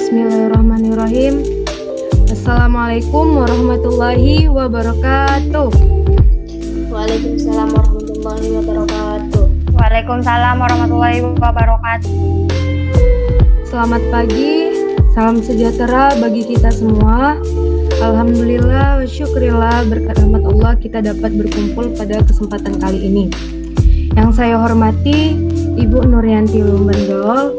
Bismillahirrahmanirrahim. Assalamualaikum warahmatullahi wabarakatuh. Waalaikumsalam warahmatullahi wabarakatuh. Waalaikumsalam warahmatullahi wabarakatuh. Selamat pagi, salam sejahtera bagi kita semua. Alhamdulillah wa syukurillah, berkat rahmat Allah kita dapat berkumpul pada kesempatan kali ini. Yang saya hormati Ibu Nuryanti Lumbendol,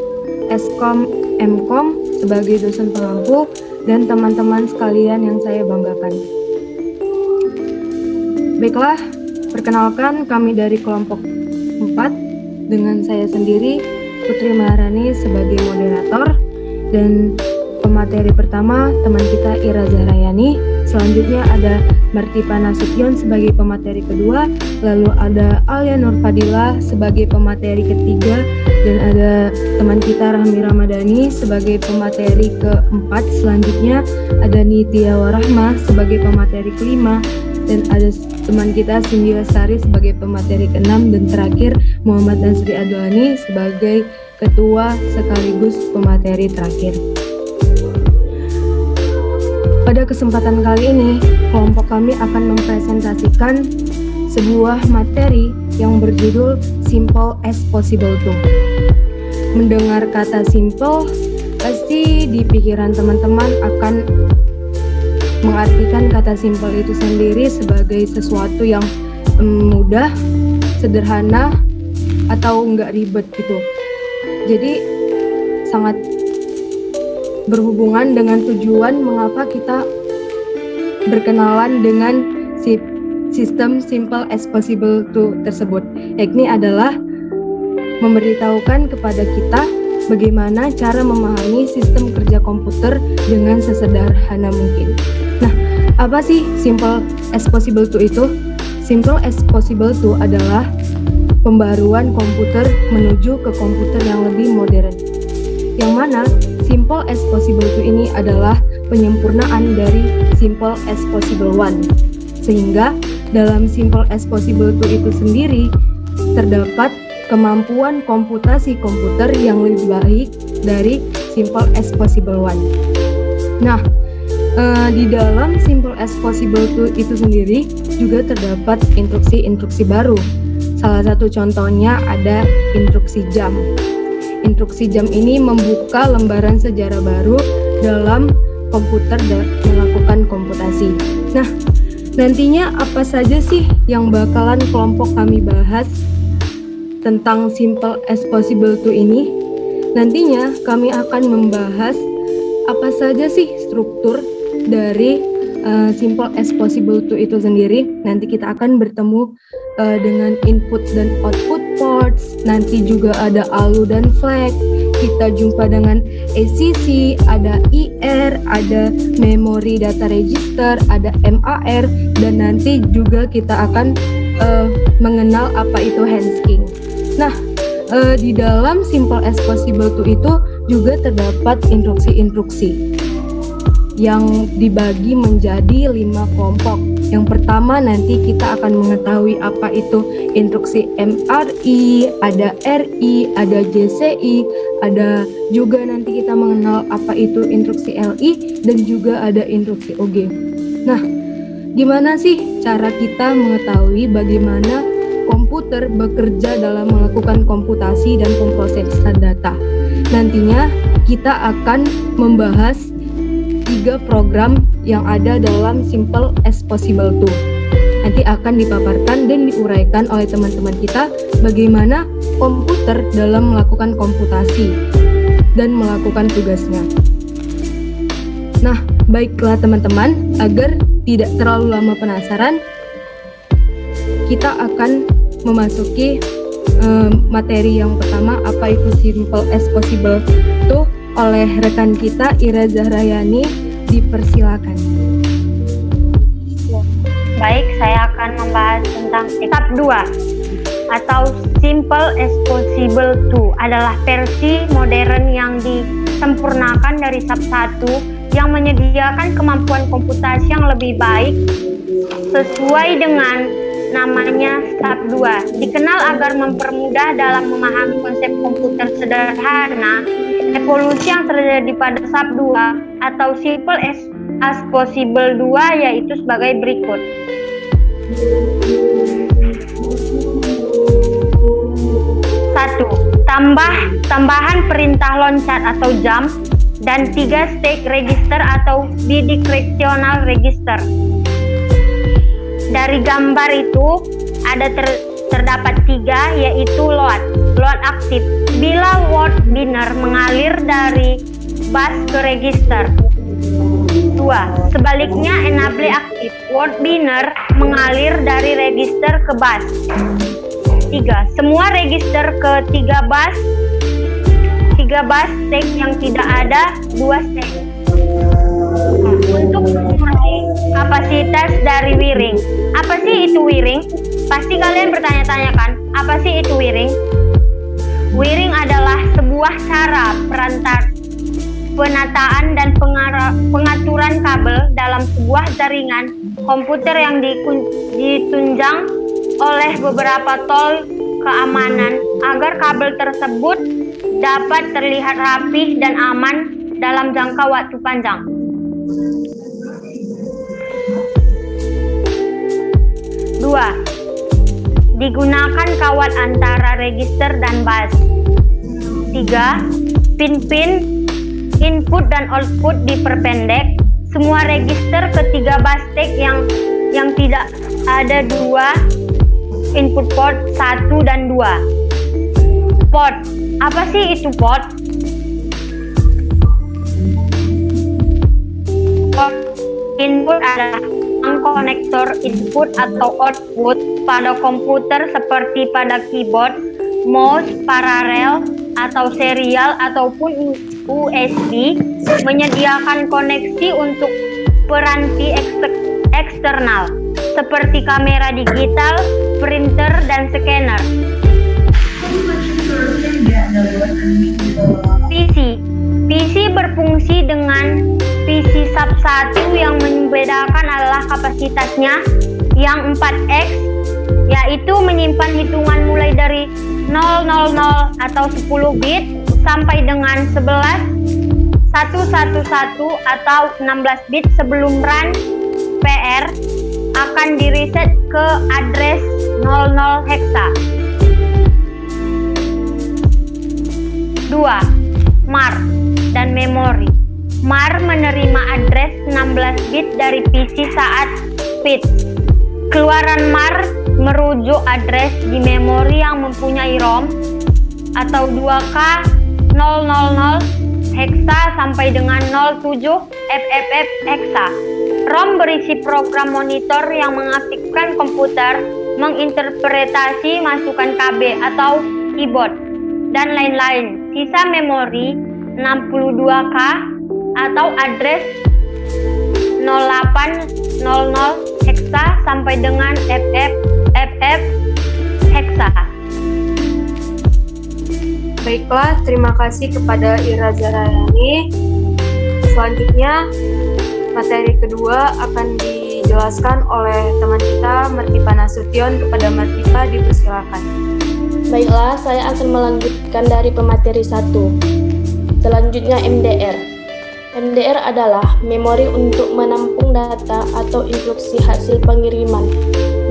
Eskom Mkom sebagai dosen pengampu, dan teman-teman sekalian yang saya banggakan. Baiklah, perkenalkan kami dari kelompok 4 dengan saya sendiri, Putri Maharani sebagai moderator, dan pemateri pertama teman kita Ira Zahrayani. Selanjutnya ada Martipa Nasution sebagai pemateri kedua, lalu ada Alia Nur Fadila sebagai pemateri ketiga, dan ada teman kita Rahmi Ramadhani sebagai pemateri keempat. Selanjutnya ada Nitya Warahmah sebagai pemateri kelima, dan ada teman kita Cindy Lestari sebagai pemateri keenam, dan terakhir Muhammad Nasri Adwani sebagai ketua sekaligus pemateri terakhir. Pada kesempatan kali ini, kelompok kami akan mempresentasikan sebuah materi yang berjudul Simple as Possible To. Mendengar kata simple, pasti di pikiran teman-teman akan mengartikan kata simple itu sendiri sebagai sesuatu yang mudah, sederhana, atau enggak ribet gitu. Jadi sangat berhubungan dengan tujuan mengapa kita berkenalan dengan sistem Simple as Possible To tersebut, yakni adalah memberitahukan kepada kita bagaimana cara memahami sistem kerja komputer dengan sesederhana mungkin. Nah, apa sih Simple as Possible To itu? Simple as Possible To adalah pembaruan komputer menuju ke komputer yang lebih modern, yang mana Simple as Possible To ini adalah penyempurnaan dari Simple as Possible One. Sehingga dalam Simple as Possible To itu sendiri terdapat kemampuan komputasi komputer yang lebih baik dari Simple as Possible One. Nah, di dalam Simple as Possible To itu sendiri juga terdapat instruksi-instruksi baru. Salah satu contohnya ada instruksi jam. Instruksi jam ini membuka lembaran sejarah baru dalam komputer dan melakukan komputasi. Nah, nantinya apa saja sih yang bakalan kelompok kami bahas tentang Simple as Possible To ini? Nantinya kami akan membahas apa saja sih struktur dari Simple as Possible To itu sendiri. Nanti kita akan bertemu dengan input dan output ports, nanti juga ada ALU dan flag, kita jumpa dengan ACC, ada IR, ada memory data register, ada MAR, dan nanti juga kita akan mengenal apa itu handsking. Nah, di dalam Simple as Possible To itu juga terdapat instruksi-instruksi yang dibagi menjadi 5 kelompok. Yang pertama nanti kita akan mengetahui apa itu instruksi MRI, ada RI, ada JCI, ada juga nanti kita mengenal apa itu instruksi LI, dan juga ada instruksi OG. Nah, gimana sih cara kita mengetahui bagaimana komputer bekerja dalam melakukan komputasi dan pemrosesan data? Nantinya kita akan membahas 3 program yang ada dalam Simple as Possible To. Nanti akan dipaparkan dan diuraikan oleh teman-teman kita bagaimana komputer dalam melakukan komputasi dan melakukan tugasnya. Nah, baiklah teman-teman, agar tidak terlalu lama penasaran, kita akan memasuki materi yang pertama, apa itu Simple as Possible To, oleh rekan kita Ira Zahrayani. Dipersilakan. Baik, saya akan membahas tentang SAP 2 atau Simple as Possible To, adalah versi modern yang disempurnakan dari SAP 1 yang menyediakan kemampuan komputasi yang lebih baik sesuai dengan namanya SAP 2. Dikenal agar mempermudah dalam memahami konsep komputer sederhana evolusi yang terjadi pada SAP 2 atau simple as possible 2 yaitu sebagai berikut. 1. Tambahan perintah loncat atau jump dan 3 stage register atau bidirectional register. Dari gambar itu ada terdapat 3 yaitu load aktif bila word binner mengalir dari bus ke register. 2. Sebaliknya enable aktif word binner mengalir dari register ke bus. 3. Semua register ke 3 bus stage yang tidak ada 2 stage. Untuk mengurai kapasitas dari wiring. Apa sih itu wiring? Pasti kalian bertanya-tanya kan, apa sih itu wiring? Wiring adalah sebuah cara penataan dan pengaturan kabel dalam sebuah jaringan komputer yang ditunjang oleh beberapa tol keamanan agar kabel tersebut dapat terlihat rapih dan aman dalam jangka waktu panjang. Dua, digunakan kawat antara register dan bus. 3. Pin-pin input dan output diperpendek. Semua register ketiga bus stage yang tidak ada 2 input port 1 dan 2. Port. Apa sih itu port? Port input adalah konektor input atau output pada komputer seperti pada keyboard, mouse, paralel atau serial ataupun USB, menyediakan koneksi untuk peranti eksternal seperti kamera digital, printer, dan scanner. PC berfungsi dengan PC SAP 1 yang membedakan adalah kapasitasnya yang 4x, yaitu menyimpan hitungan mulai dari 000 atau 10 bit sampai dengan 11111 atau 16 bit sebelum run PR akan direset ke address 00 hexa. 2. MAR dan memori. MAR menerima address 16 bit dari PC saat fit. Keluaran MAR merujuk address di memori yang mempunyai ROM atau 2K 000 hexa sampai dengan 07 FFF hexa. ROM berisi program monitor yang mengaktifkan komputer, menginterpretasi masukan KB atau keyboard, dan lain-lain. Sisa memori 62K atau address 0800 hexa sampai dengan FF hexa. Baiklah, terima kasih kepada Ira Zarayani. Selanjutnya, materi kedua akan dijelaskan oleh teman kita Martipa Nasution. Kepada Martipa, dipersilakan. Baiklah, saya akan melanjutkan dari pemateri 1. Selanjutnya MDR. MDR adalah memori untuk menampung data atau instruksi hasil pengiriman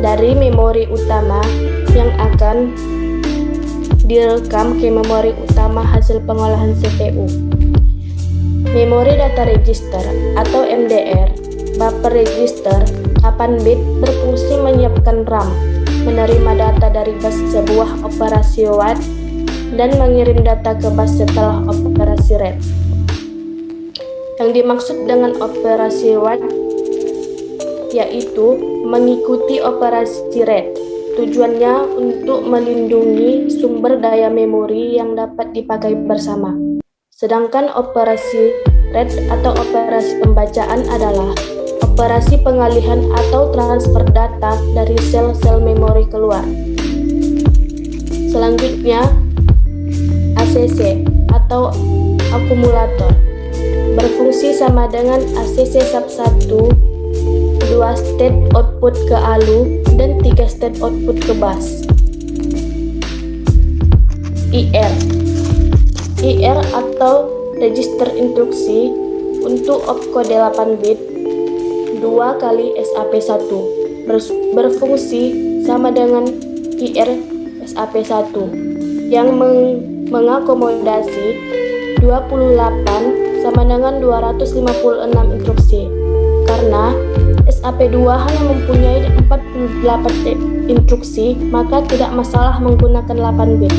dari memori utama yang akan direkam ke memori utama hasil pengolahan CPU. Memori data register atau MDR, buffer register, 8 bit berfungsi menyiapkan RAM, menerima data dari bus sebuah operasi wait, dan mengirim data ke bus setelah operasi read. Yang dimaksud dengan operasi wait yaitu mengikuti operasi read. Tujuannya untuk melindungi sumber daya memori yang dapat dipakai bersama. Sedangkan operasi read atau operasi pembacaan adalah operasi pengalihan atau transfer data dari sel-sel memori keluar. Selanjutnya, ACC atau akumulator berfungsi sama dengan ACC SAP 1, 2 state output ke ALU dan 3 state output ke bus. IR IR atau register instruksi untuk opkode 8 bit 2 kali SAP1 berfungsi sama dengan IR SAP1 yang mengakomodasi 28 sama dengan 256 instruksi. Karena SAP2 hanya mempunyai 48 instruksi, maka tidak masalah menggunakan 8 bit.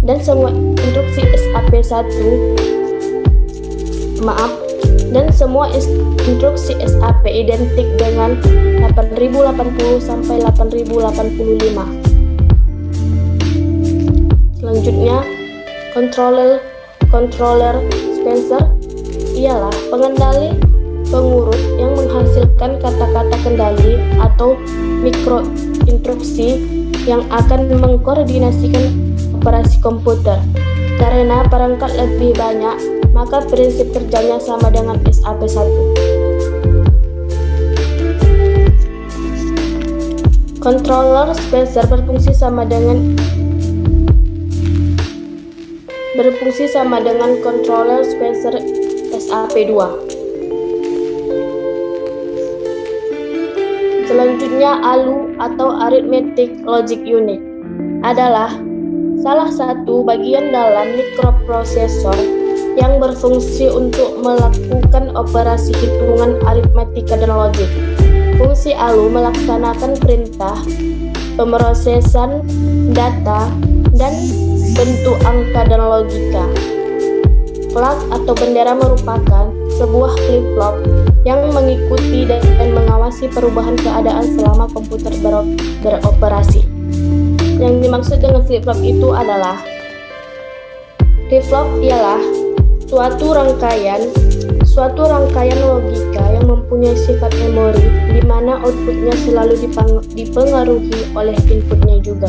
Dan semua instruksi instruksi SAP identik dengan 8080 sampai 8085. Selanjutnya, controller spacer ialah pengendali pengurut yang menghasilkan kata-kata kendali atau mikroinstruksi yang akan mengkoordinasikan operasi komputer. Karena perangkat lebih banyak, maka prinsip kerjanya sama dengan SAP1. Controller spacer berfungsi sama dengan controller spacer SAP2. Selanjutnya, ALU atau Arithmetic Logic Unit adalah salah satu bagian dalam mikroprosesor yang berfungsi untuk melakukan operasi hitungan aritmatika dan logik. Fungsi ALU melaksanakan perintah, pemrosesan data, dan bentuk angka dan logika. Flag atau bendera merupakan sebuah flip-flop yang mengikuti dan mengawasi perubahan keadaan selama komputer beroperasi. Yang dimaksud dengan flip-flop itu adalah flip-flop ialah suatu rangkaian logika yang mempunyai sifat memori di mana outputnya selalu dipengaruhi oleh inputnya juga.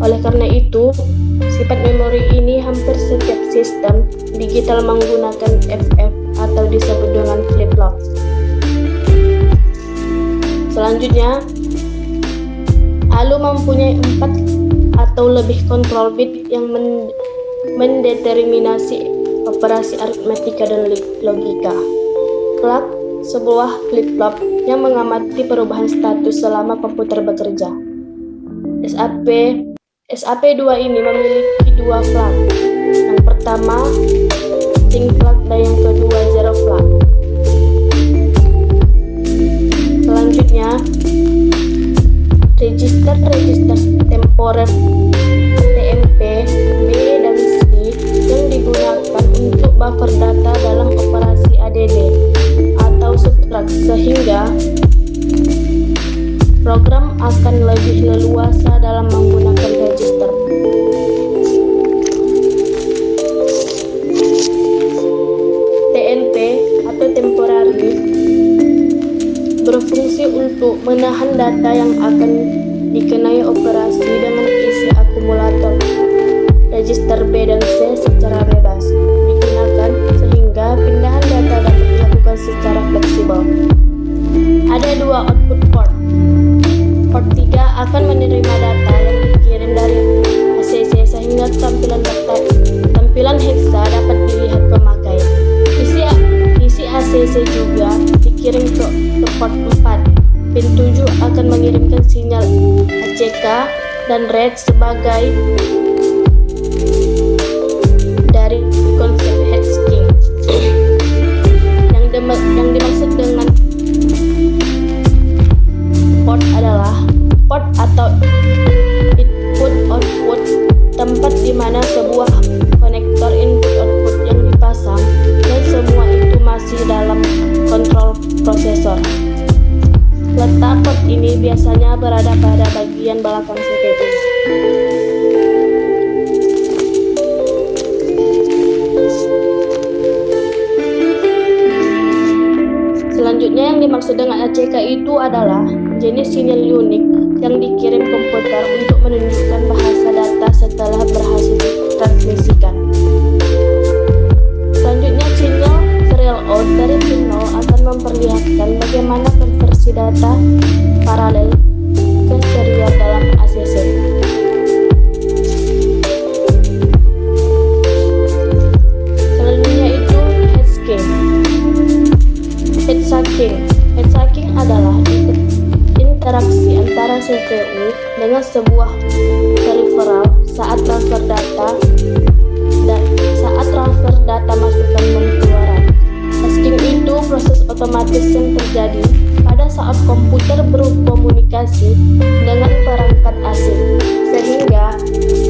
Oleh karena itu, sifat memori ini hampir setiap sistem digital menggunakan FF atau disebut dengan flip-flop. Selanjutnya, ALU mempunyai 4 atau lebih kontrol bit yang mendeterminasi operasi aritmatika dan logika. Clock, sebuah flip-flop yang mengamati perubahan status selama komputer bekerja. SAP2 ini memiliki 2 flag. Yang pertama, sync flag dan yang kedua, zero flag. Selanjutnya, register temporer TMP B dan C yang digunakan untuk buffer data dalam operasi ADD atau subtract, sehingga program akan lebih leluasa dalam menggunakan register. TNP atau temporary berfungsi untuk menahan data yang akan dikenai operasi dengan isi akumulator register B dan C secara bebas digunakan, sehingga pindahan data dapat dilakukan secara fleksibel. Ada 2 output port. Port 3 akan menerima data yang dikirim dari ACC sehingga tampilan hexa dapat dilihat pemakai. Isi ACC juga dikirim ke port 4. Pin 7 akan mengirimkan sinyal ACK dan read sebagai dari konsep hashing. Yang dimaksud dengan port adalah port atau input output, tempat di mana sebuah konektor input output yang dipasang, dan semua itu masih dalam kontrol prosesor. Letak port ini biasanya berada pada bagian belakang CPU. Selanjutnya, yang dimaksud dengan ACK itu adalah jenis sinyal unik yang dikirim komputer untuk menunjukkan bahasa data setelah berhasil ditransmisikan. Selanjutnya, sinyal serial out dari pin 0 akan memperlihatkan bagaimana konversi data paralel ke serial dalam ACC. dengan sebuah peripheral saat transfer data masukkan dan keluaran. Tasking itu proses otomatis yang terjadi pada saat komputer berkomunikasi dengan perangkat asing, sehingga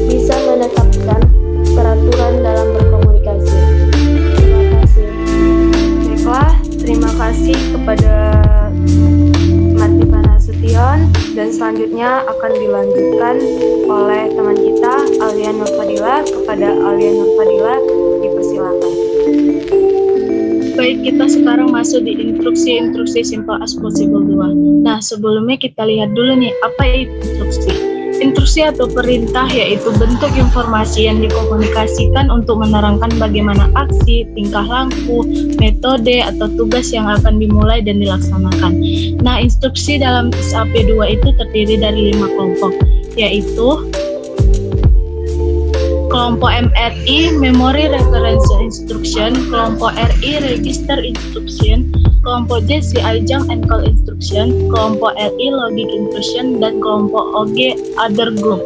bisa menetapkan peraturan dalam berkomunikasi. Terima kasih. Baiklah, terima kasih kepada Martifa Nasution, dan selanjutnya akan dilanjutkan oleh teman kita Alia Nurfadila. Kepada Alia Nurfadila dipersilakan. Baik, kita sekarang masuk di instruksi simple as possible 2. Nah, sebelumnya kita lihat dulu nih, apa itu instruksi? Instruksi atau perintah yaitu bentuk informasi yang dikomunikasikan untuk menerangkan bagaimana aksi, tingkah laku, metode, atau tugas yang akan dimulai dan dilaksanakan. Nah, instruksi dalam SAP2 itu terdiri dari 5 kelompok, yaitu kelompok MRI, Memory Reference Instruction, kelompok RI, Register Instruction, kelompok J, CI Jump and Call Instruction, kelompok LI, Logic Instruction, dan kelompok OG, Other Group.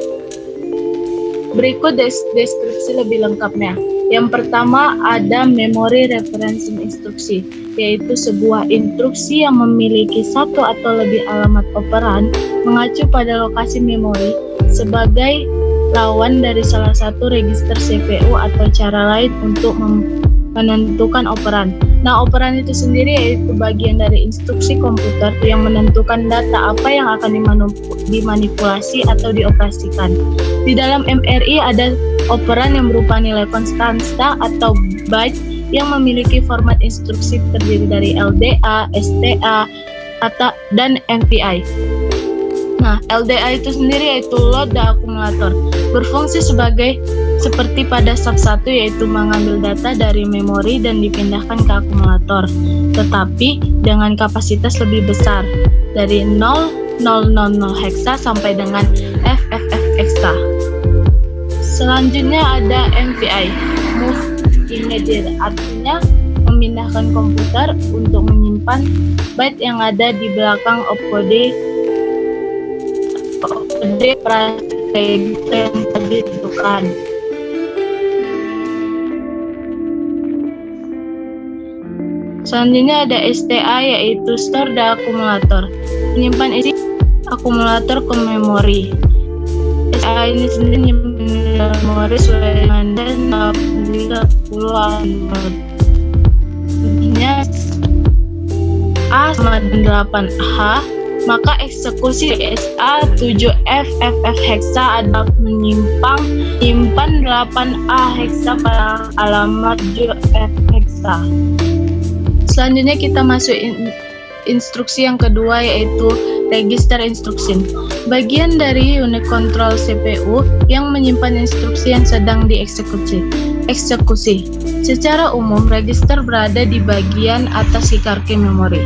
Berikut deskripsi lebih lengkapnya. Yang pertama ada Memory Reference Instruction, yaitu sebuah instruksi yang memiliki satu atau lebih alamat operan mengacu pada lokasi memori sebagai lawan dari salah satu register CPU atau cara lain untuk menentukan operan. Nah, operan itu sendiri yaitu bagian dari instruksi komputer yang menentukan data apa yang akan dimanipulasi atau dioperasikan. Di dalam MRI ada operan yang berupa nilai konstanta atau byte yang memiliki format instruksi terdiri dari LDA, STA, dan MPI. Nah, LDA itu sendiri yaitu load the akumulator, berfungsi seperti pada SAP 1 yaitu mengambil data dari memori dan dipindahkan ke akumulator, tetapi dengan kapasitas lebih besar, dari 0,000 heksa sampai dengan FFF heksa. Selanjutnya ada MPI, Move Immediate, artinya memindahkan komputer untuk menyimpan byte yang ada di belakang opcode yang tadi ditentukan. Selanjutnya ada STA yaitu Store the Accumulator, menyimpan isi akumulator ke memori. STA ini sendiri menyimpan memori sesuai dengan dan 30 alamat. Intinya A sama dengan 8H, maka eksekusi SA7FFF heksa adalah menyimpan 8A heksa pada alamat 7F heksa. Selanjutnya kita masuk instruksi yang kedua yaitu Register Instruction, bagian dari unit kontrol CPU yang menyimpan instruksi yang sedang dieksekusi. Secara umum, register berada di bagian atas hierarki memori.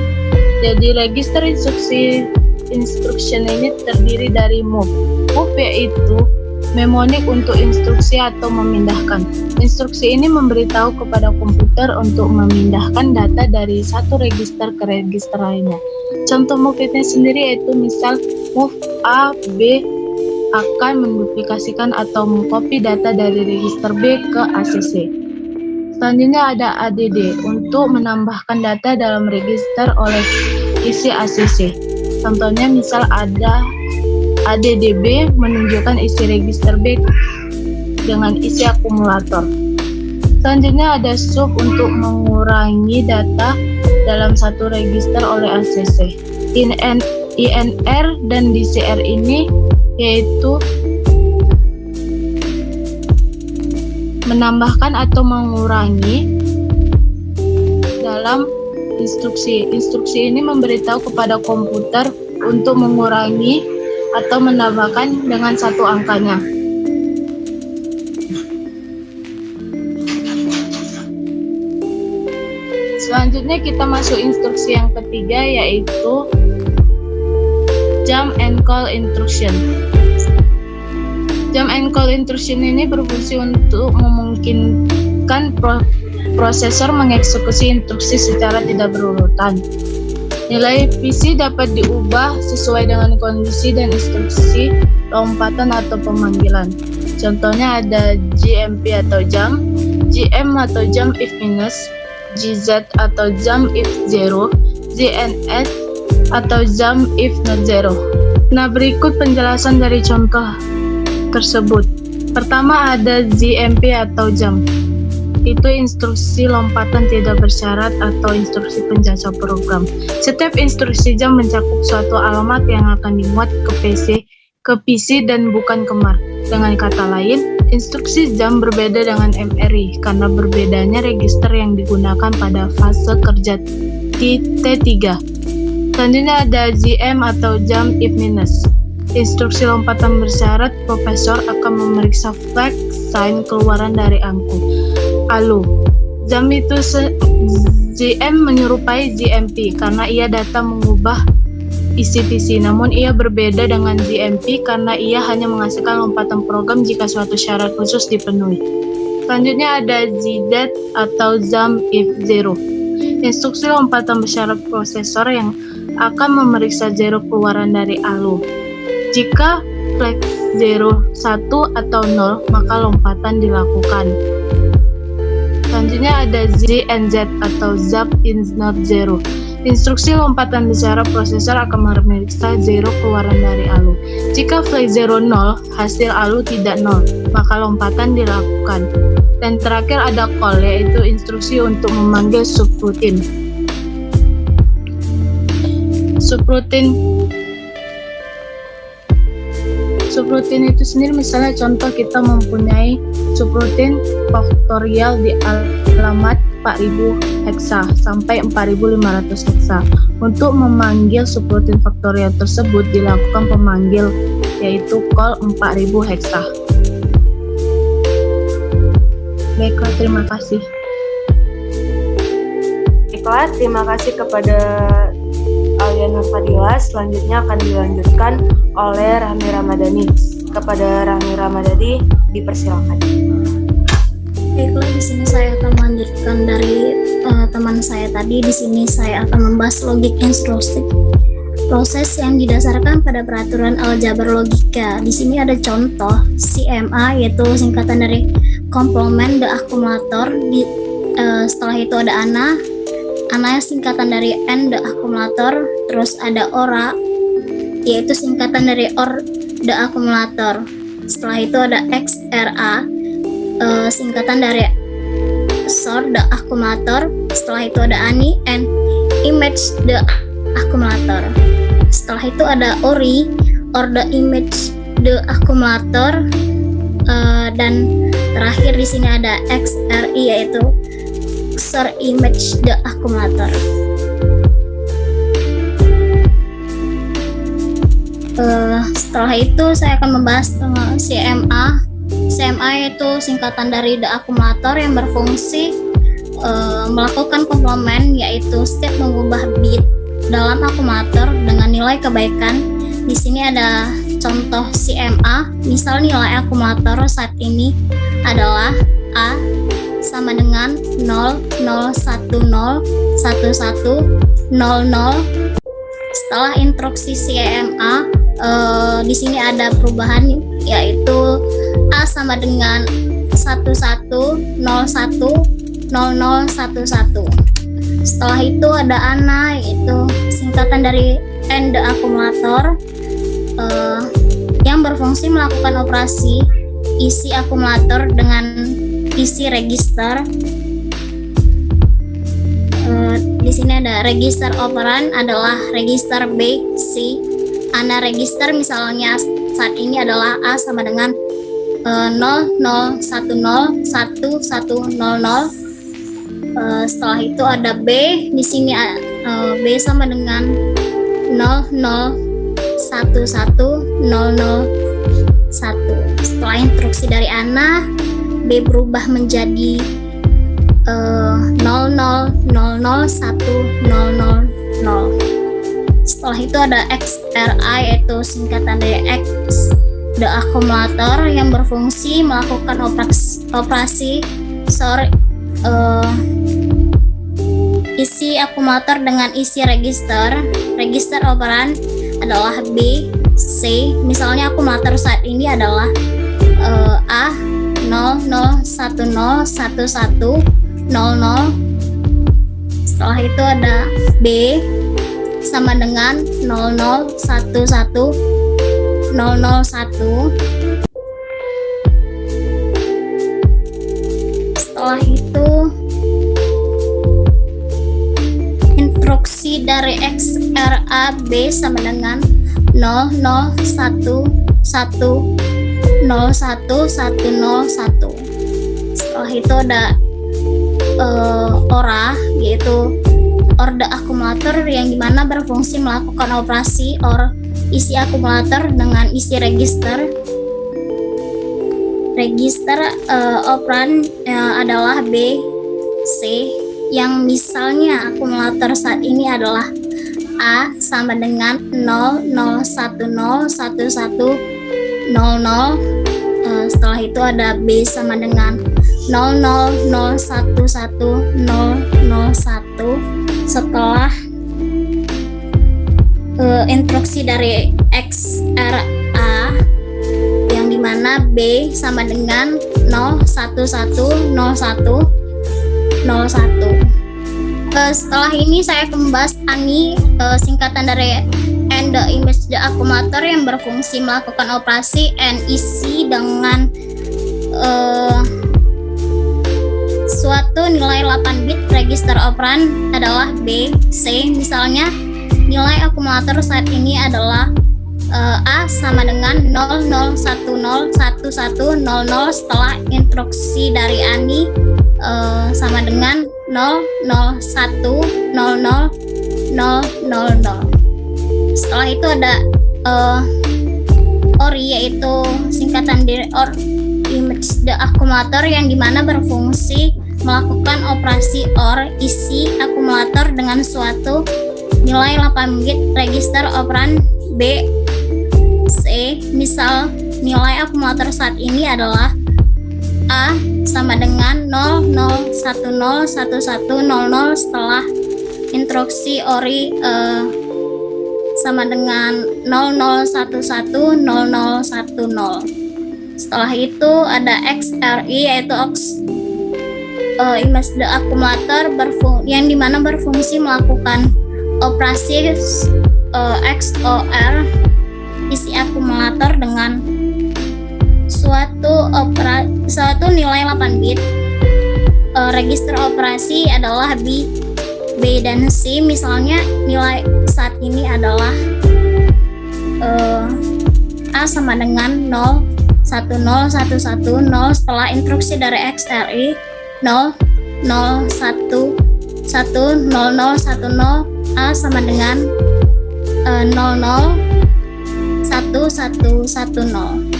Jadi register instruction ini terdiri dari move. Move yaitu mnemonic untuk instruksi atau memindahkan. Instruksi ini memberitahu kepada komputer untuk memindahkan data dari satu register ke register lainnya. Contoh move ini sendiri yaitu misal move A, B akan menduplikasikan atau mengcopy data dari register B ke ACC. Selanjutnya ada ADD untuk menambahkan data dalam register oleh isi ACC. Contohnya misal ada ADDB menunjukkan isi register B dengan isi akumulator. Selanjutnya ada sub untuk mengurangi data dalam satu register oleh ACC. INR dan DCR ini yaitu menambahkan atau mengurangi dalam instruksi. Instruksi ini memberitahu kepada komputer untuk mengurangi atau menambahkan dengan satu angkanya. Selanjutnya kita masuk instruksi yang ketiga yaitu Jump and Call Instruction. Jump and Call Instruction ini berfungsi untuk memungkinkan prosesor mengeksekusi instruksi secara tidak berurutan. Nilai PC dapat diubah sesuai dengan kondisi dan instruksi lompatan atau pemanggilan. Contohnya ada JMP atau jump, JM atau jump if minus, GZ atau jump if zero, JNS atau jump if not zero. Nah, berikut penjelasan dari contoh tersebut. Pertama ada JMP atau jump. Itu instruksi lompatan tidak bersyarat atau instruksi penjajah program. Setiap instruksi jump mencakup suatu alamat yang akan dimuat ke PC dan bukan kemar. Dengan kata lain, instruksi jump berbeda dengan MRI karena berbedanya register yang digunakan pada fase kerja T3. Selanjutnya ada JM atau jump if minus. Instruksi lompatan bersyarat, profesor akan memeriksa flag sign keluaran dari ALU. Jump itu JM menyerupai JMP karena ia datang mengubah isi PC, namun ia berbeda dengan JMP karena ia hanya menghasilkan lompatan program jika suatu syarat khusus dipenuhi. Selanjutnya ada JZ atau jump if zero. Instruksi lompatan bersyarat prosesor yang akan memeriksa zero keluaran dari ALU. Jika flag 0, 1 atau 0, maka lompatan dilakukan. Selanjutnya ada ZNZ atau Zap is not zero. Instruksi lompatan bersyarat prosesor akan memeriksa zero keluaran dari ALU. Jika flag 0, 0, hasil ALU tidak 0, maka lompatan dilakukan. Dan terakhir ada call, yaitu instruksi untuk memanggil subroutine. Subroutine itu sendiri, misalnya contoh kita mempunyai subroutine faktorial di alamat 4000 heksa sampai 4500 heksa. Untuk memanggil subroutine faktorial tersebut dilakukan pemanggil, yaitu call 4000 heksa. Baiklah, terima kasih. Baiklah, terima kasih kepada Aliana Fadila. Selanjutnya akan dilanjutkan oleh Rahmi Ramadhani. Kepada Rahmi Ramadhani, dipersilakan. Baiklah, di sini saya akan melanjutkan dari teman saya tadi. Di sini saya akan membahas logik instruktif, proses yang didasarkan pada peraturan aljabar logika. Di sini ada contoh CMA, yaitu singkatan dari complement the akumulator. Setelah itu ada ANA singkatan dari N the akumulator. Terus ada ORA, yaitu singkatan dari OR the akumulator. Setelah itu ada XRA, singkatan dari SOR the akumulator. Setelah itu ada ANI and image the akumulator. Setelah itu ada ORI or the image the akumulator. Dan terakhir di sini ada XRI, yaitu XOR image the akumulator. Setelah itu saya akan membahas CMA. CMA yaitu singkatan dari the akumulator yang berfungsi melakukan komplement, yaitu setiap mengubah bit dalam akumulator dengan nilai kebaikan. Di sini ada contoh CMA. Misal nilai akumulator saat ini adalah A sama dengan 0, 0, 1, 0, 1, 1, 0, 0. Setelah instruksi CMA, di sini ada perubahan, yaitu A sama dengan 11, 01, 00, 11. Setelah itu ada ANA, yaitu singkatan dari N the akumulator, yang berfungsi melakukan operasi isi akumulator dengan isi register. Di sini ada register operan adalah register B, C. ANA register misalnya saat ini adalah A sama dengan 0, 0, 1, 0, 1, 1, 0, 0. Setelah itu ada B. Di sini B sama dengan 0, 0, 1, 1, 0, 0, 1. Setelah instruksi dari ANA, B berubah menjadi 00, 00, 1, 000, 0. Setelah itu ada XRI, yaitu singkatan dari X the akumulator yang berfungsi melakukan operasi SOR isi akumulator dengan isi register. Register operan adalah B C. Misalnya akumulator saat ini adalah A 00101100. Setelah itu ada B sama dengan 0011 001. Setelah itu instruksi dari XRAB sama dengan 00110101. Setelah itu ada ORA, yaitu orde akumulator yang dimana berfungsi melakukan operasi OR isi akumulator dengan isi register. Register operan adalah B, C, yang misalnya akumulator saat ini adalah A sama dengan 00101100. Setelah itu ada B sama dengan 00011001. Setelah instruksi dari XRA yang dimana B sama dengan 01100101. Setelah ini saya akan membahas ANI, singkatan dari and the image the akumulator yang berfungsi melakukan operasi and isi dengan suatu nilai 8 bit register operan adalah B, C. Misalnya nilai akumulator saat ini adalah A sama dengan 00101100. Setelah instruksi dari ANI sama dengan 00100000. Setelah itu ada ORI, yaitu singkatan dari or image the akumulator yang dimana berfungsi melakukan operasi OR isi akumulator dengan suatu nilai 8 bit register operan B, C. Misal nilai akumulator saat ini adalah A sama dengan 00101100. Setelah instruksi ORI sama dengan 00110010. Setelah itu ada XRI, yaitu image the akumulator yang dimana berfungsi melakukan operasi XOR isi akumulator dengan suatu nilai 8 bit. Register operasi adalah B, dan C. Misalnya nilai saat ini adalah A sama dengan 010110. Setelah instruksi dari XRI 00110010, A sama dengan 001110.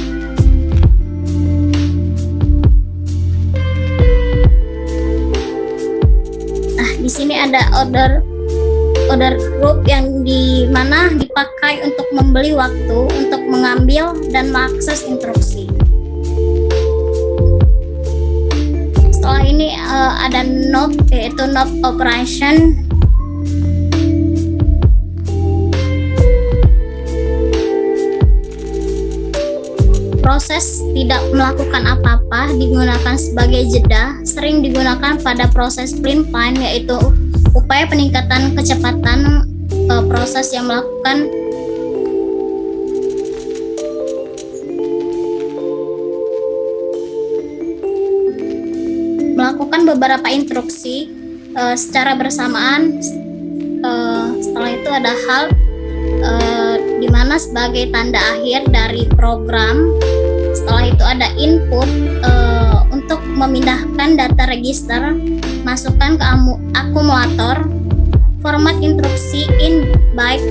Di sini ada order group yang dimana dipakai untuk membeli waktu untuk mengambil dan mengakses instruksi. Setelah ini ada NOP, yaitu NOP operation. Proses tidak melakukan apa-apa digunakan sebagai jeda, sering digunakan pada proses print line, yaitu upaya peningkatan kecepatan proses yang melakukan beberapa instruksi secara bersamaan. Setelah itu ada HAL, di mana sebagai tanda akhir dari program. Setelah itu ada input untuk memindahkan data register, masukkan ke akumulator. Format instruksi in byte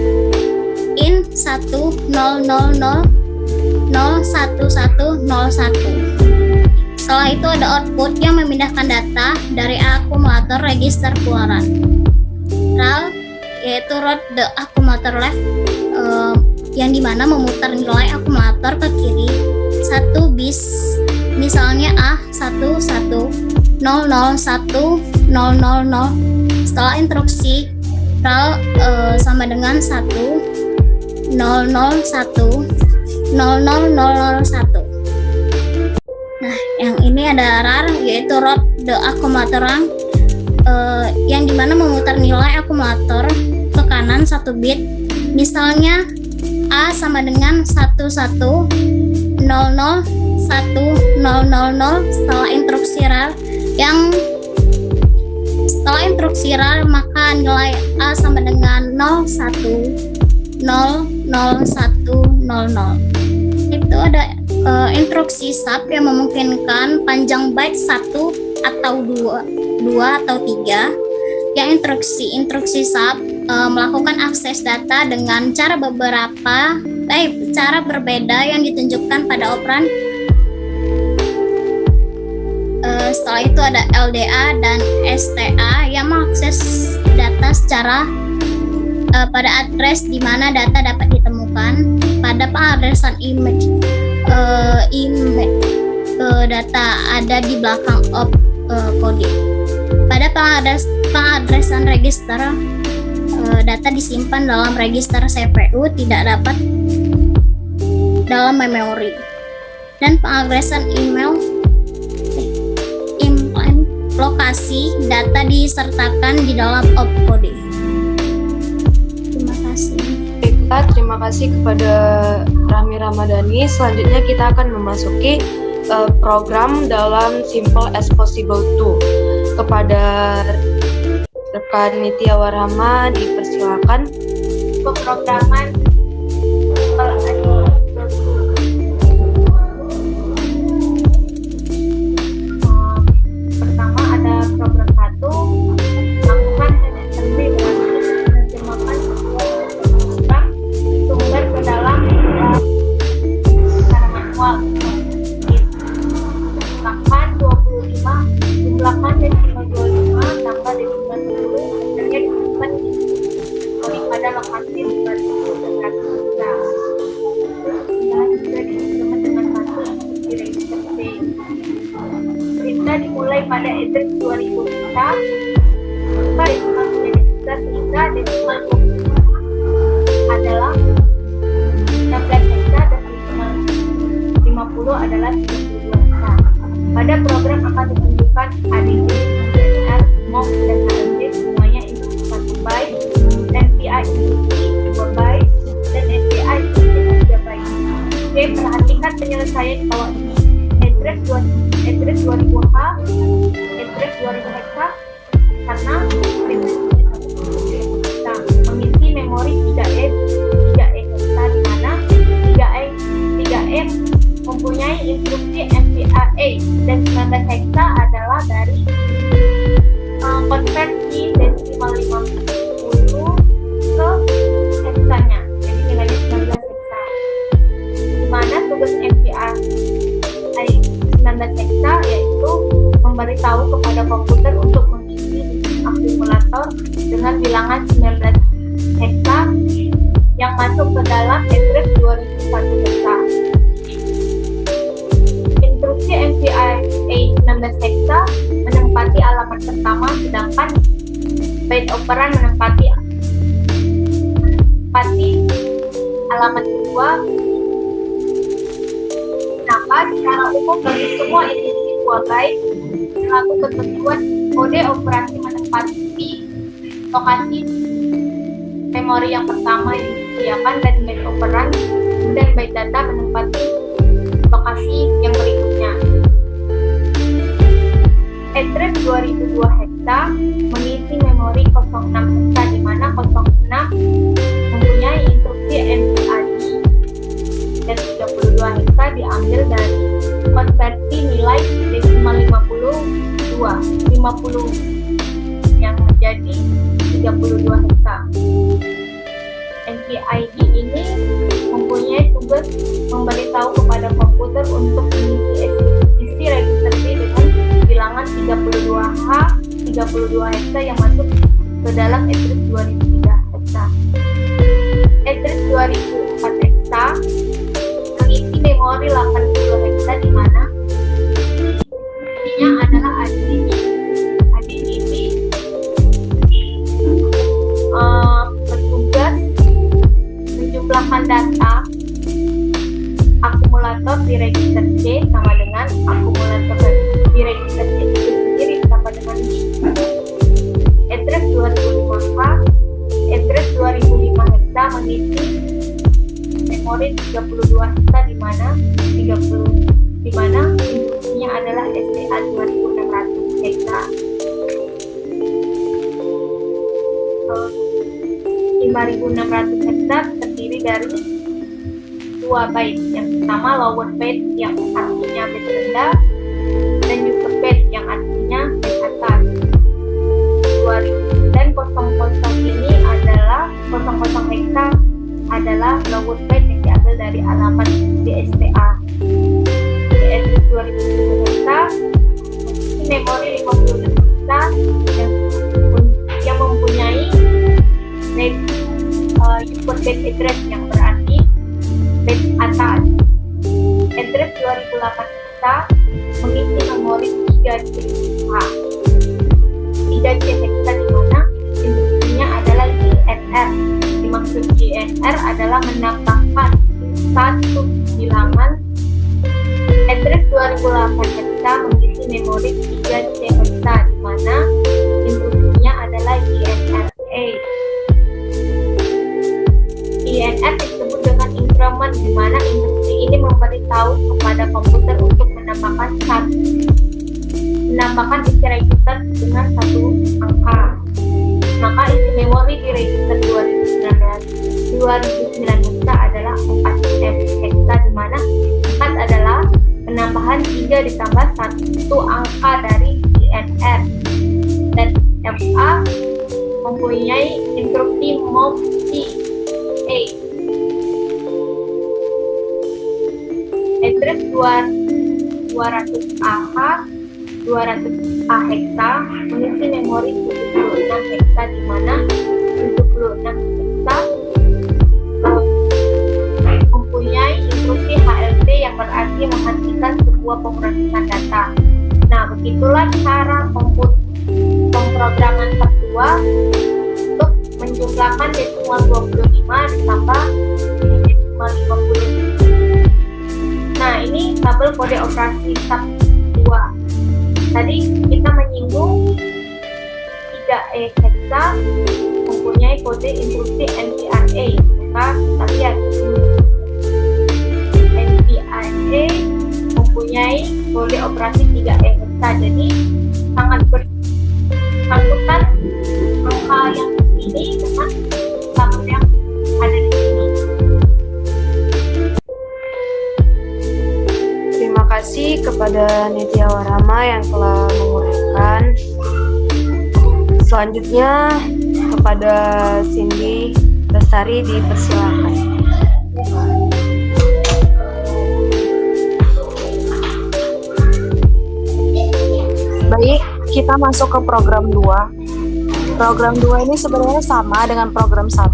in 1000011101. Setelah itu ada output yang memindahkan data dari akumulator register keluaran. RAL, yaitu route the accumulator left, yang dimana memutar nilai akumulator ke kiri 1 bis. Misalnya A11001000. Setelah instruksi RAL sama dengan 1, Nah, yang ini ada RAR, yaitu Road the Accumulator, yang dimana memutar nilai akumulator ke kanan 1 bit. Misalnya A sama dengan 11001000 setelah instruksi RAR maka nilai A sama dengan 01001000. Itu ada instruksi sub yang memungkinkan panjang byte 1 atau 2 atau 3. Yang instruksi sub melakukan akses data dengan cara berbeda yang ditunjukkan pada operan. Setelah itu ada LDA dan STA yang mengakses data secara pada address di mana data dapat ditemukan. Pada pengadresan image data ada di belakang kode. Pada pengadresan register, data disimpan dalam register CPU, tidak dapat dalam memori. Dan pengadresan lokasi data disertakan di dalam opcode. Terima kasih. Baiklah, terima kasih kepada Rami Ramadhani. Selanjutnya kita akan memasuki program dalam Simple as Possible 2. Kepada rekan Nitya Warahma dipersilakan. Pemrograman pertama ada program 1, lakukan assembly menerjemahkan program sumber ke dalam secara manual. Jumlahkan 25, jumlahkan desimal 25 tambah desimal 10, hasilnya disimpan pada lokasi bukan kita. Dan juga disimpan dengan satu di register C. Kita dimulai pada address 2000 kita, maka desimal menjadi kita sehingga desimal adalah 16 hexa dan desimal 50 adalah 32 hexa. Pada program akan ditunjukkan ADC, MDR, MOV, dan HMD semuanya itu 1 byte, NPI instruksi 2 byte, dan SPI instruksi 3 byte. Oke, perhatikan penyelesaian di bawah ini. Address 2000H, address 2000 hexa, karena kita mengisi memori 3E hexa, di mana 3E mempunyai instruksi MPIA dan 19 hexa adalah dari konversi desimal 50 ke heksanya, jadi nilainya 19 hexa, di mana tugas MPIA 19 hexa yaitu memberitahu kepada komputer untuk mengisi akumulator dengan bilangan 19 hexa yang masuk ke dalam address 2001 hexa. Instruksi MPIA 19 hexa menempati alamat pertama, sedangkan byte operan menempati alamat kedua. Secara umum bagi semua instruksi 2 byte berlaku ketentuan kode operasi menempati lokasi memori yang pertama yang disediakan dan byte operan, kemudian byte data menempati lokasi yang berikutnya. Address 2002 hexa mengisi memori 06 hexa, di mana 06 mempunyai instruksi MPID dan 32 hexa diambil dari konversi nilai desimal 50 yang menjadi 32 hexa. NPID ini mempunyai tugas memberitahu kepada komputer untuk mengisi isi register C dengan bilangan 32 hexa yang masuk ke dalam address 2003 hexa. Address 2004 hexa mengisi memori 80 hexa, di mana intinya adalah ADD bertugas menjumlahkan di register C sama dengan akumulator di register C itu sendiri sama dengan address 2005H, address 2005 heksa mengisi memori 32 heksa di mana instruksinya adalah STA 2600 heksa. 5600 heksa terdiri dari 2 byte. Yang pertama lower byte yang artinya bit rendah dan juga byte yang artinya bit atas. 2000 dan 00 ini adalah 00 heksa adalah lower byte yang diambil dari alamat DSTA. DSTA 2000 heksa memori 56 heksa yang mempunyai input bit address yang berarti bit atas. Address 2008 heksa mengisi memori 3C heksa. 3C heksa di mana instruksinya adalah GNR. Dimaksud GNR adalah menambahkan satu bilangan. Address 2008 heksa mengisi memori 3C heksa di mana instruksinya adalah GNRA. INR disebut dengan increment di mana instruksi ini memberitahu kepada komputer untuk menambahkan isi register dengan satu angka. Maka isi memori di register 2009 heksa adalah 4 heksa di mana 4 adalah penambahan 3 ditambah 1 angka dari INR. Dan FA mempunyai instruksi move C. Address 200A heksa mengisi memori 76 heksa di mana 76 heksa mempunyai instruksi HLT yang berarti menghentikan sebuah pemrosesan data. Nah, begitulah cara pemrograman SAP 2 untuk menjumlahkan desimal 25 ditambah desimal 50. Nah, ini tabel kode operasi SAP 2. Tadi kita menyinggung 3E heksa mempunyai kode instruksi NVRA. Maka kita lihat NVRA mempunyai kode operasi 3E heksa. Jadi sangat bersangkutan angka yang di sini dengan tabel yang ada di sini. Terima kasih kepada Nitya Warama yang telah menguraikan. Selanjutnya kepada Cindy Lestari dipersilakan. Baik, kita masuk ke program 2. Program 2 ini sebenarnya sama dengan program 1.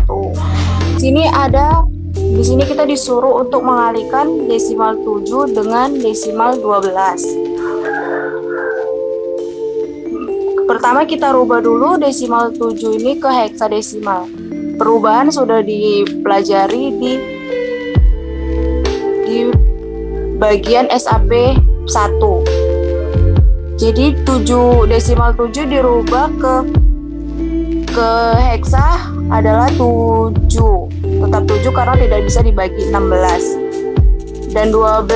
Di sini kita disuruh untuk mengalihkan desimal 7 dengan desimal 12. Pertama kita rubah dulu desimal 7 ini ke heksadesimal. Perubahan sudah dipelajari di bagian SAP 1. Jadi desimal 7 dirubah ke heksa adalah 7. Tetap 7 karena tidak bisa dibagi 16. Dan 12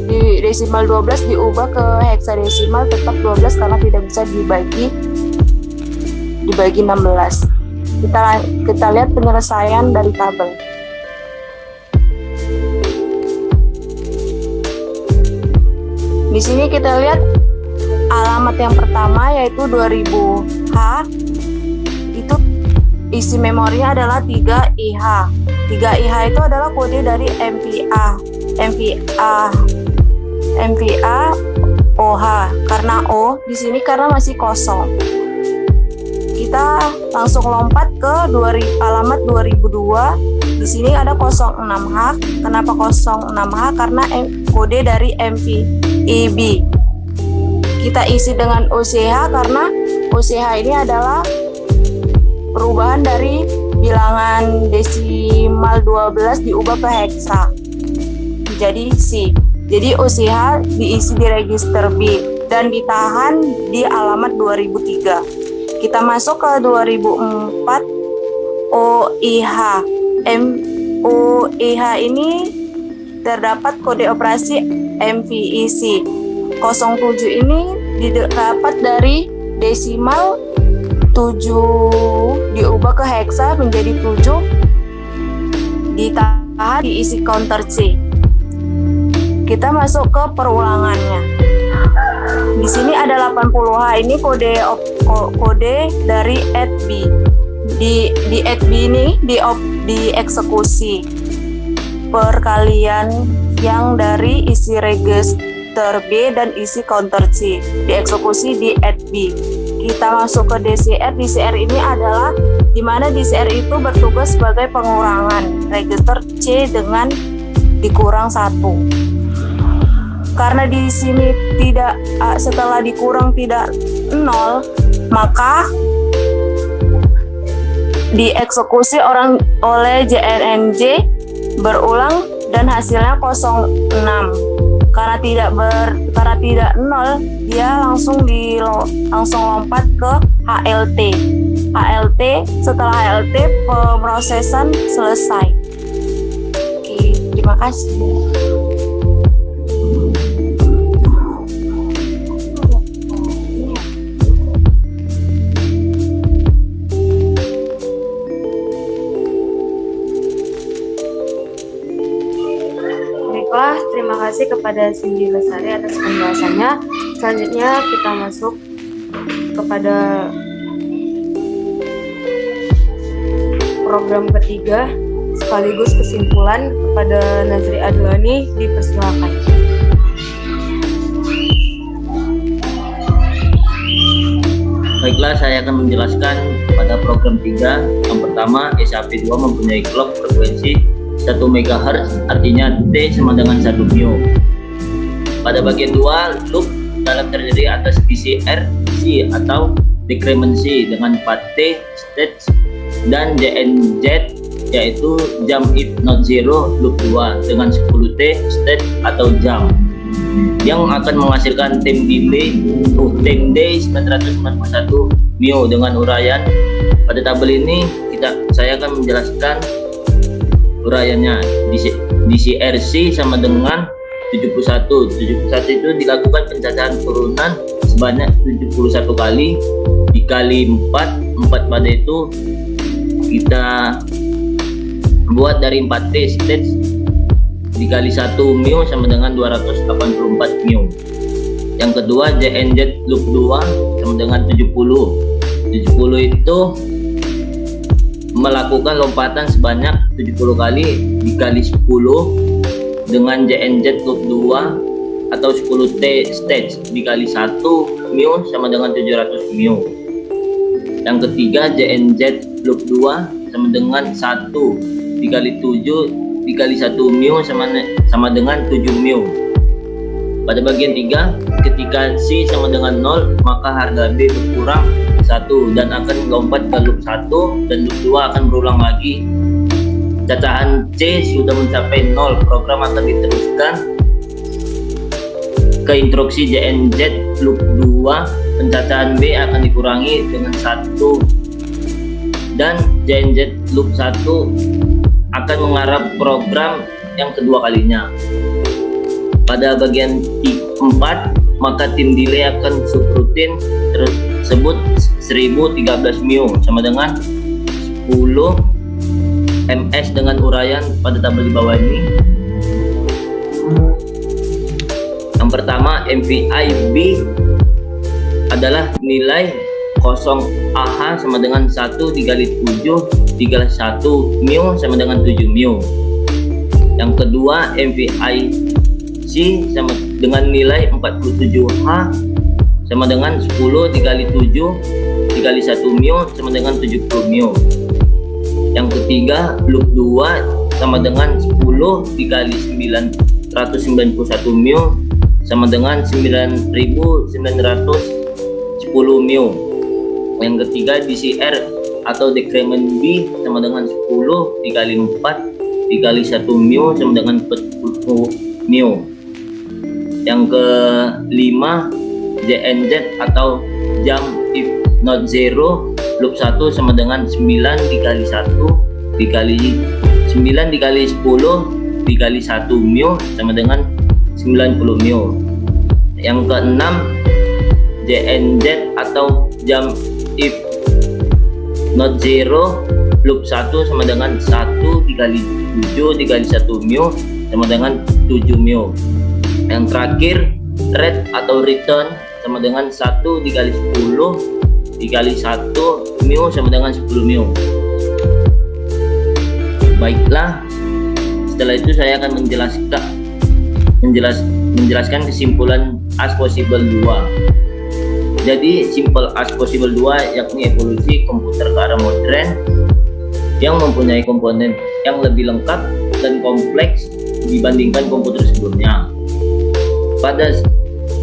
di desimal 12 diubah ke heksadesimal tetap 12 karena tidak bisa dibagi 16. Kita lihat penyelesaian dari tabel. Di sini kita lihat alamat yang pertama yaitu 2000H. Itu isi memorinya adalah 3IH. 3IH itu adalah kode dari MVA OH. Karena O di sini karena masih kosong. Kita langsung lompat ke alamat 2002. Di sini ada 06H. Kenapa 06H? Karena kode dari MVEB. Kita isi dengan OCH karena OCH ini adalah perubahan dari bilangan desimal 12 diubah ke heksa. Jadi C. Jadi OCH diisi di register B dan ditahan di alamat 2003. Kita masuk ke 2004 OIH. OIH ini terdapat kode operasi MVEC. 07 ini didapat dari desimal 7 diubah ke heksa menjadi 7, ditahan diisi counter C. Kita masuk ke perulangannya. Di sini ada 80H, ini kode dari add B. Di add B ini dieksekusi perkalian yang dari isi register B dan isi counter C, dieksekusi di add B. Kita masuk ke DCR. DCR ini adalah di mana DCR itu bertugas sebagai pengurangan register C dengan dikurang 1. Karena di sini tidak setelah dikurang tidak 0, maka dieksekusi oleh JNNJ berulang dan hasilnya 06. Karena tidak 0, dia langsung lompat ke HLT. Setelah HLT pemrosesan selesai. Oke, terima kasih. Baiklah, terima kasih kepada Cindy Lestari atas penjelasannya. Selanjutnya kita masuk kepada program ketiga sekaligus kesimpulan. Kepada Nazri Adlani dipersilakan. Baiklah, saya akan menjelaskan pada program 3. Yang pertama, SAP2 mempunyai clock frekuensi 1 MHz, artinya T sama dengan 1 μ. Pada bagian 2, loop dalam terdiri atas DCR C atau decrement C dengan 4T stage dan JNZ yaitu jump if not zero loop 2 dengan 10T stage atau jump yang akan menghasilkan time delay 991 μ dengan uraian. Pada tabel ini saya akan menjelaskan uraiannya. DCRC sama dengan 71 itu dilakukan pencacahan turunan sebanyak 71 kali dikali 4 pada itu kita buat dari 4T stage dikali 1 μ sama dengan 284 μ. Yang kedua, JNZ loop 2 sama dengan 70 itu melakukan lompatan sebanyak 70 kali dikali 10 dengan JNZ loop 2 atau 10T stage dikali 1 μ sama dengan 700 μ. Yang ketiga, JNZ loop 2 sama dengan 1 dikali 7 dikali 1 μ sama dengan 7 μ. Pada bagian 3, ketika C sama dengan 0, maka harga B berkurang 1 dan akan lompat ke loop 1 dan loop 2 akan berulang lagi. Cacahan C sudah mencapai 0, program akan diteruskan ke instruksi JNZ loop 2, pencacahan B akan dikurangi dengan 1 dan JNZ loop 1 akan mengarah program yang kedua kalinya. Pada bagian 4, maka tim delay akan subrutin tersebut 1013 μ sama dengan 10 ms dengan uraian pada tabel di bawah ini. Yang pertama, MVI B adalah nilai 0AH sama dengan 1 dikali 7 dikali 1 μ sama dengan 7 μ. Yang kedua, MVI C sama dengan nilai 47H sama dengan 10 dikali 7 dikali 1 μ sama dengan 70 μ. Yang ketiga, loop 2 sama dengan 10 dikali 991 μ sama dengan 9910 μ. Yang ketiga, DCR atau decrement B sama dengan 10 dikali 4 dikali 1 μ sama dengan 40 μ. Yang kelima, JNZ atau jump if not zero, loop 1 sama dengan 9 dikali 1 dikali 9 dikali 10 dikali 1 mu sama dengan 90 mu. Yang keenam, JNZ atau jump if not zero, loop 1 sama dengan 1 dikali 7 dikali 1 mu sama dengan 7 mu. Yang terakhir, ret atau return sama dengan 1 dikali 10 dikali 1 mu sama dengan 10 mu. Baiklah, setelah itu saya akan menjelaskan kesimpulan as possible 2. Jadi simple as possible 2 yakni evolusi komputer ke arah modern yang mempunyai komponen yang lebih lengkap dan kompleks dibandingkan komputer sebelumnya. Pada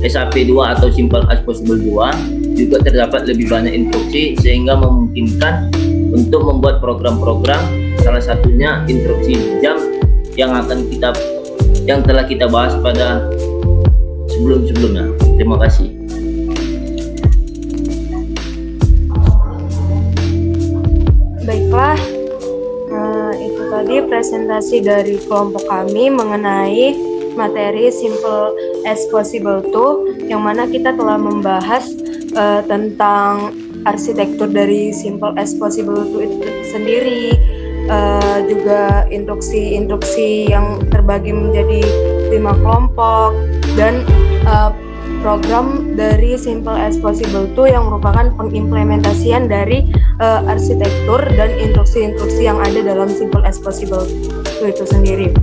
SAP 2 atau simple as possible 2 juga terdapat lebih banyak instruksi sehingga memungkinkan untuk membuat program-program, salah satunya instruksi jump yang telah kita bahas pada sebelum-sebelumnya. Terima kasih. Baiklah, itu tadi presentasi dari kelompok kami mengenai materi Simple as Possible 2, yang mana kita telah membahas tentang arsitektur dari Simple as Possible 2 itu sendiri, juga instruksi-instruksi yang terbagi menjadi 5 kelompok, dan program dari Simple as Possible 2 yang merupakan pengimplementasian dari arsitektur dan instruksi-instruksi yang ada dalam Simple as Possible 2 itu sendiri.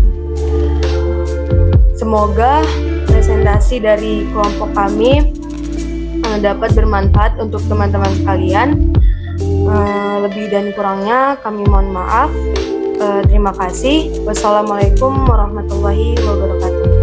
Semoga presentasi dari kelompok kami dapat bermanfaat untuk teman-teman sekalian. Lebih dan kurangnya kami mohon maaf. Terima kasih. Wassalamualaikum warahmatullahi wabarakatuh.